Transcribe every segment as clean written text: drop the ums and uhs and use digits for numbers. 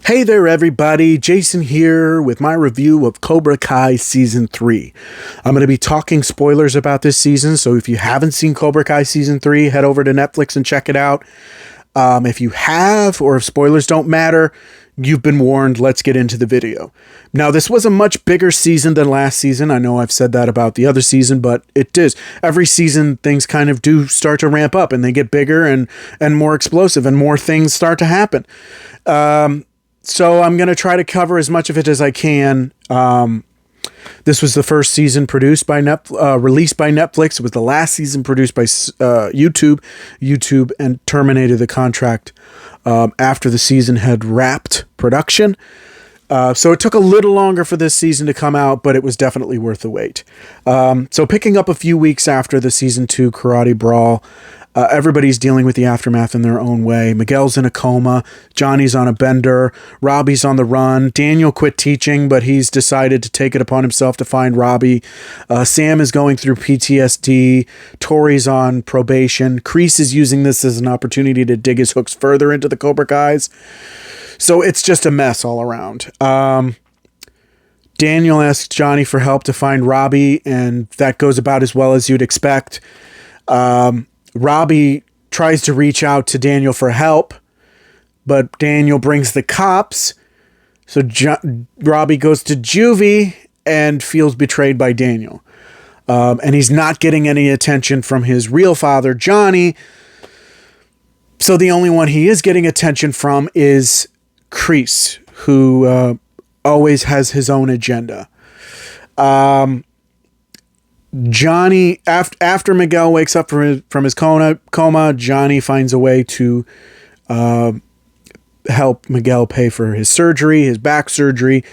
Hey there, everybody. Jason here with my review of Cobra Kai Season 3. I'm going to be talking spoilers about this season, so if you haven't seen Cobra Kai Season 3, head over to Netflix and check it out. If you have, or if spoilers don't matter, you've been warned. Let's get into the video. Now, this was a much bigger season than last season. I know I've said that about the other season, but it is. Every season, things kind of do start to ramp up, and they get bigger and more explosive, and more things start to happen. So I'm going to try to cover as much of it as I can. This was the first season produced by released by Netflix. It was the last season produced by YouTube. YouTube and terminated the contract after the season had wrapped production. So it took a little longer for this season to come out, but it was definitely worth the wait. So picking up a few weeks after the season 2 Karate Brawl, everybody's dealing with the aftermath in their own way. Miguel's in a coma. Johnny's on a bender. Robbie's on the run. Daniel quit teaching, but he's decided to take it upon himself to find Robbie. Sam is going through PTSD. Tori's on probation. Kreese is using this as an opportunity to dig his hooks further into the Cobra Kais. So it's just a mess all around. Daniel asks Johnny for help to find Robbie, and that goes about as well as you'd expect. Robbie tries to reach out to Daniel for help, but Daniel brings the cops. So Robbie goes to juvie and feels betrayed by Daniel. And he's not getting any attention from his real father, Johnny. So the only one he is getting attention from is Kreese, who always has his own agenda. Johnny, after Miguel wakes up from his coma, Johnny finds a way to help Miguel pay for his surgery, his back surgery,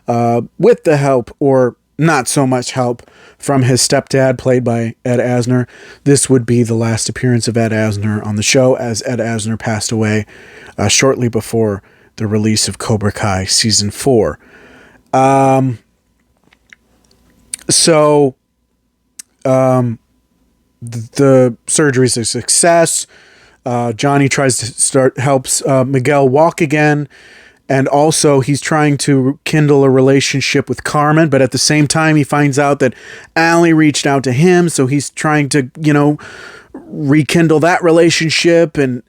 with the help, or not so much help, from his stepdad, played by Ed Asner. This would be the last appearance of Ed Asner on the show, as Ed Asner passed away shortly before the release of Cobra Kai Season 4. The surgery is a success. Johnny tries to helps Miguel walk again, and also he's trying to kindle a relationship with Carmen, but at the same time he finds out that Allie reached out to him, so he's trying to, rekindle that relationship, and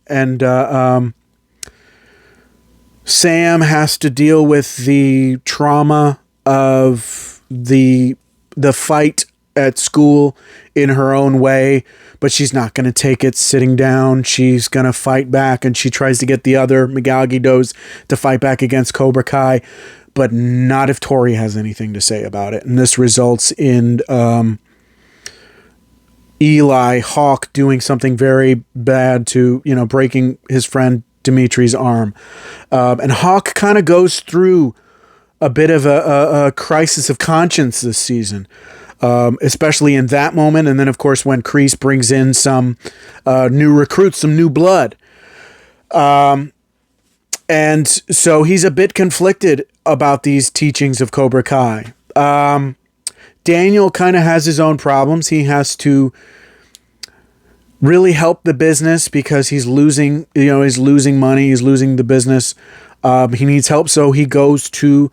Sam has to deal with the trauma of the fight at school in her own way, but she's not going to take it sitting down. She's going to fight back, and she tries to get the other Miyagi-Dos to fight back against Cobra Kai, but not if Tori has anything to say about it. And this results in Eli Hawk doing something very bad to, breaking his friend Dimitri's arm. And Hawk kind of goes through a bit of a crisis of conscience this season. Especially in that moment. And then, of course, when Kreese brings in some new recruits, some new blood. And so he's a bit conflicted about these teachings of Cobra Kai. Daniel kind of has his own problems. He has to really help the business because he's losing money. He's losing the business. He needs help. So he goes to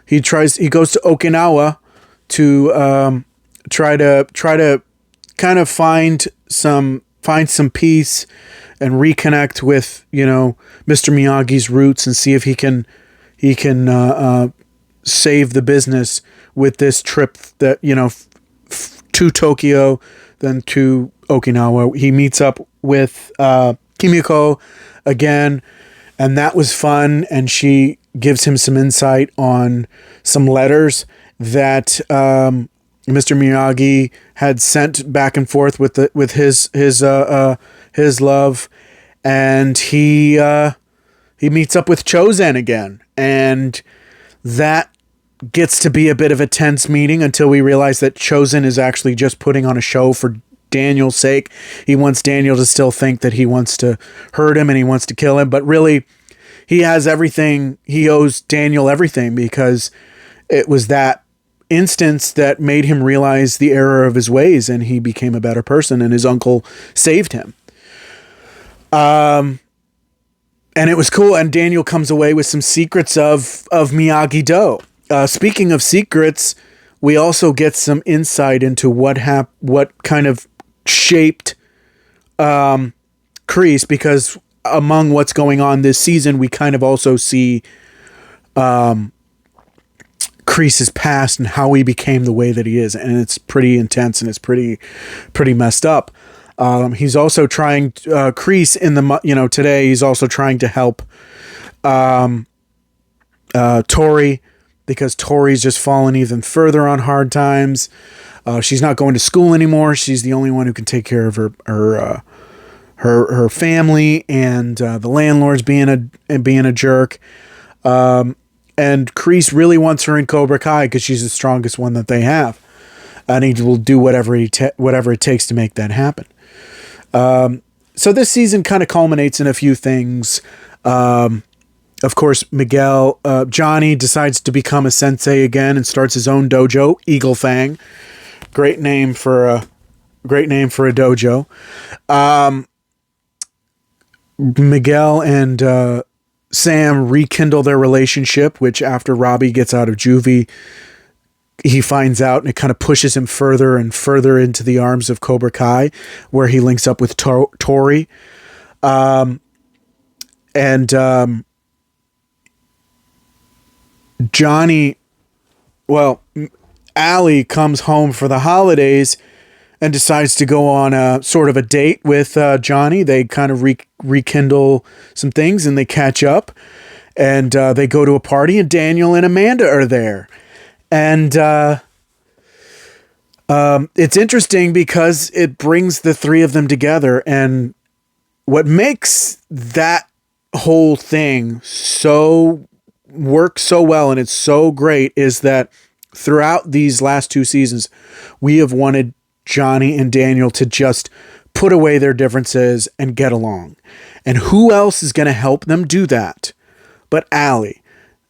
Okinawa to try to kind of find some peace and reconnect with Mr. Miyagi's roots, and see if he can save the business with this trip that to Tokyo, then to Okinawa. He meets up with Kimiko again, and that was fun, and she gives him some insight on some letters that Mr. Miyagi had sent back and forth with his love, and he meets up with Chozen again, and that gets to be a bit of a tense meeting until we realize that Chozen is actually just putting on a show for Daniel's sake. He wants Daniel to still think that he wants to hurt him and he wants to kill him, but really he has everything. He owes Daniel everything, because it was that instance that made him realize the error of his ways, and he became a better person, and his uncle saved him. And it was cool. And Daniel comes away with some secrets of Miyagi-Do. Speaking of secrets, we also get some insight into what kind of shaped Kreese, because among what's going on this season, we kind of also see Kreese's past and how he became the way that he is, and it's pretty intense and it's pretty messed up. He's also trying Kreese in the today. He's also trying to help Tori, because Tori's just fallen even further on hard times. She's not going to school anymore. She's the only one who can take care of her family, and the landlord's being a jerk. And Kreese really wants her in Cobra Kai because she's the strongest one that they have, and he will do whatever it takes to make that happen. So this season kind of culminates in a few things. Of course, Johnny decides to become a sensei again and starts his own dojo, Eagle Fang. Great name for a dojo. Miguel and Sam rekindle their relationship, which after Robbie gets out of juvie, he finds out, and it kind of pushes him further and further into the arms of Cobra Kai, where he links up with Tori. Allie comes home for the holidays and decides to go on a sort of a date with Johnny. They kind of rekindle some things, and they catch up, and they go to a party, and Daniel and Amanda are there. And it's interesting because it brings the three of them together, and what makes that whole thing work so well, and it's so great, is that throughout these last two seasons, we have wanted Johnny and Daniel to just put away their differences and get along. And who else is going to help them do that but Allie,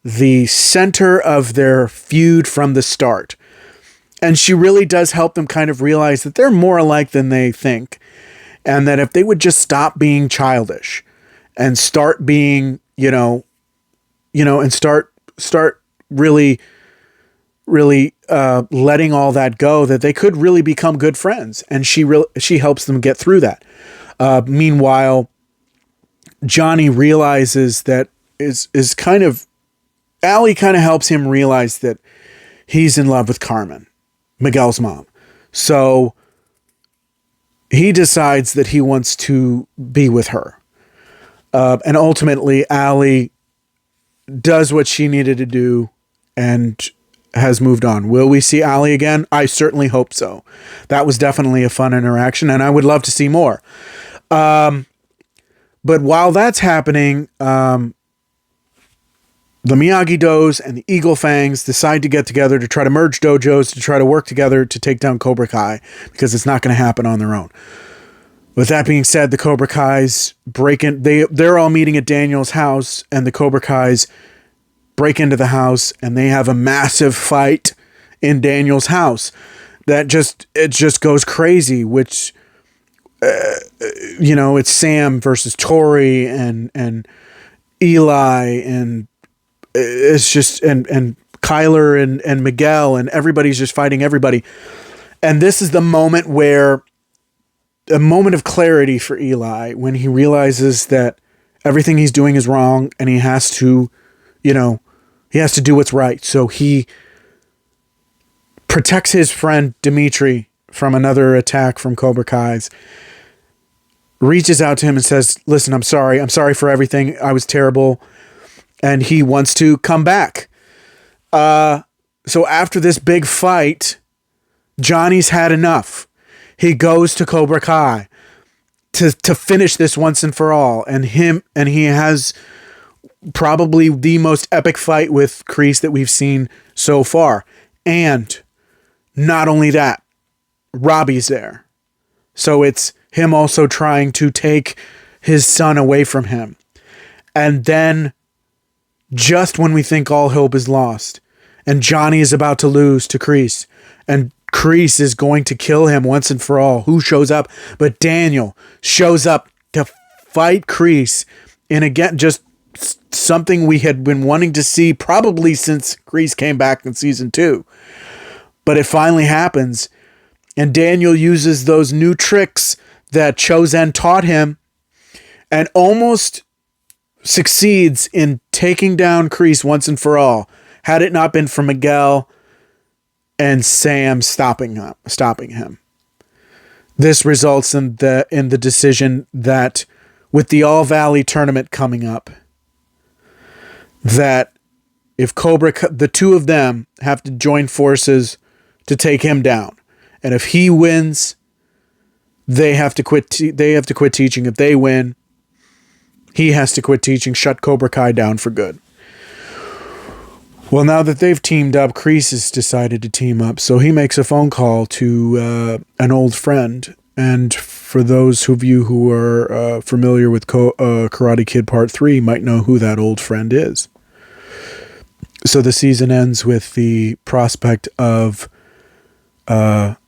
the center of their feud from the start. And she really does help them kind of realize that they're more alike than they think, and that if they would just stop being childish and start being, and start really letting all that go, that they could really become good friends. And she helps them get through that. Meanwhile, Johnny realizes that Allie kind of helps him realize that he's in love with Carmen, Miguel's mom. So he decides that he wants to be with her. And ultimately, Allie does what she needed to do and has moved on. Will we see Allie again? I certainly hope so. That was definitely a fun interaction, and I would love to see more. But while that's happening, the Miyagi-Dos and the Eagle Fangs decide to get together to try to merge dojos, to try to work together to take down Cobra Kai, because it's not going to happen on their own. With that being said, the Cobra Kais break in. They're all meeting at Daniel's house, and the Cobra Kais break into the house, and they have a massive fight in Daniel's house that just goes crazy, which it's Sam versus Tori and Eli, and it's just and Kyler and Miguel, and everybody's just fighting everybody. And this is the moment where a moment of clarity for Eli, when he realizes that everything he's doing is wrong, and he has to do what's right. So he protects his friend Dimitri from another attack from Cobra Kai's, reaches out to him and says, listen, I'm sorry for everything. I was terrible. And he wants to come back. So after this big fight, Johnny's had enough. He goes to Cobra Kai to finish this once and for all. And he has probably the most epic fight with Kreese that we've seen so far. And not only that, Robbie's there. So it's him also trying to take his son away from him. And then, just when we think all hope is lost, and Johnny is about to lose to Kreese, and Kreese is going to kill him once and for all, who shows up? But Daniel shows up to fight Kreese And again, just something we had been wanting to see probably since Kreese came back in season 2. But it finally happens. And Daniel uses those new tricks that Chozen taught him and almost succeeds in taking down Kreese once and for all. Had it not been for Miguel and Sam stopping him. This results in the decision that with the All Valley tournament coming up, that if the two of them have to join forces to take him down, and if he wins, they have to quit. They have to quit teaching. If they win, he has to quit teaching. Shut Cobra Kai down for good. Well, now that they've teamed up, Kreese has decided to team up. So he makes a phone call to an old friend. And for those of you who are familiar with Karate Kid Part 3, might know who that old friend is. So the season ends with the prospect of Kreese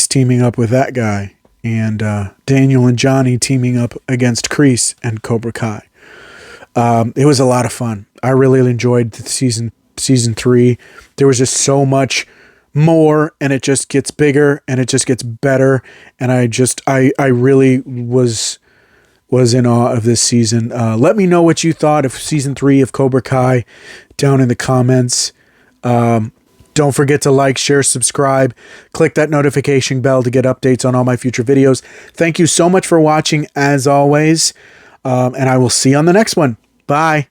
teaming up with that guy. And Daniel and Johnny teaming up against Kreese and Cobra Kai. It was a lot of fun. I really enjoyed the season 3. There was just so much more, and it just gets bigger and it just gets better. And I really was in awe of this season. Let me know what you thought of season 3 of Cobra Kai down in the comments. Don't forget to like, share, subscribe, click that notification bell to get updates on all my future videos. Thank you so much for watching as always. And I will see you on the next one. Bye.